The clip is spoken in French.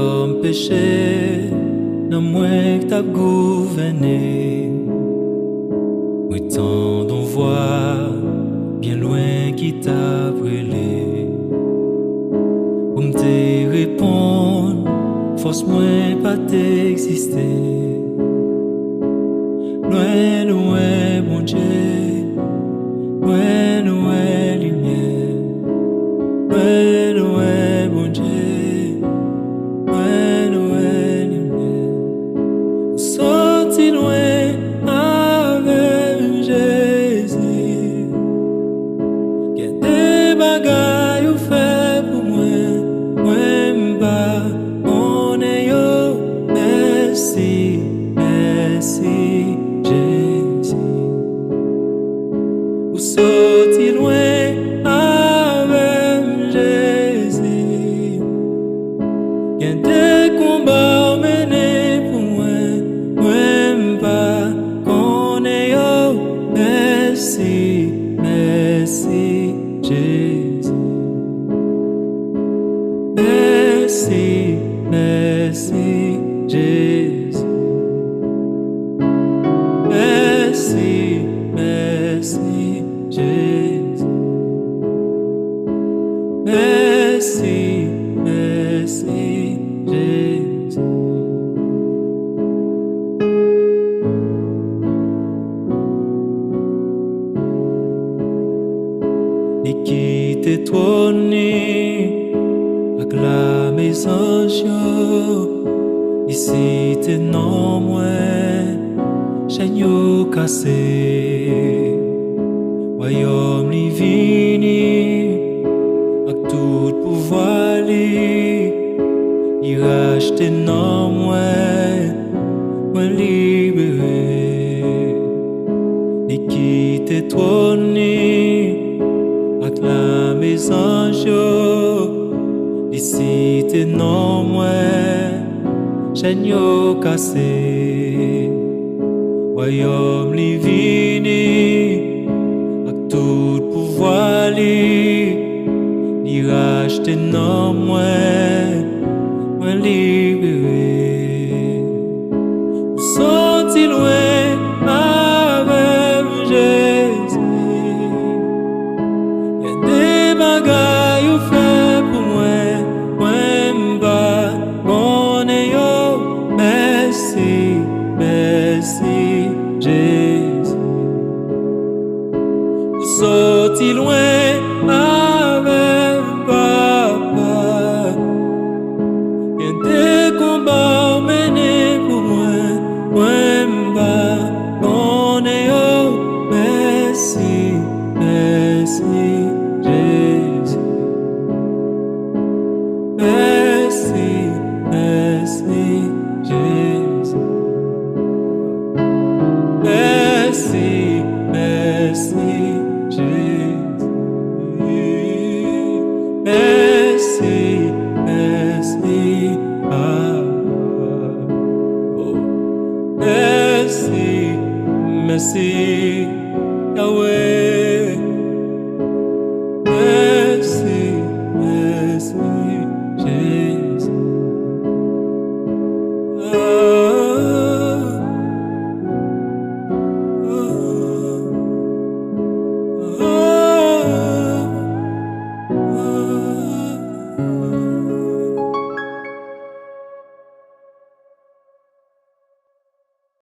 l'homme péché, non moins que t'as gouverné. Oui, tant d'on voit bien loin qui t'a brûlé. Pour me te répondre, force moins pas t'exister. Loin, loin, bon Dieu, loin, loin, lumière. Loin, loin, bon Dieu, loin, loin, lumière. Sorti loin avec Jésus. Qu'il y a des bagailles ou fait pour moi, moi m'ba, on est yo, merci, merci, Jésus. Ou sorti loin avec Jésus. Il y a des combats menés pour moi, moi m'ba, qu'on est yo, merci, merci, Jésus. Merci, merci, Jésus. Merci, merci, Jésus. Merci, merci, Jésus. Et qui t'est trôné, acclame sans jour. Ici t'es non moins, chaîne cassé. Royaume li vini, avec tout pouvoir li, il rachète non moins libéré. Et qui t'est trôné, acclame sans jour. Ici t'es non moins, chaîne cassé. Royaume li vini, avec tout pouvoir li, li rachète non moins libéré. Sorti loin avec Jésus. Y'a des bagailles ou fait pour moi m'ba, on est yo, merci, merci, Jésus. Sorti loin avec papa. Y'a des combats menés pour moi m'ba, on est yo, merci, merci, Jésus. Merci, merci, Jésus. Merci, merci, Jésus. Merci, merci, Papa. Oh. Merci, merci.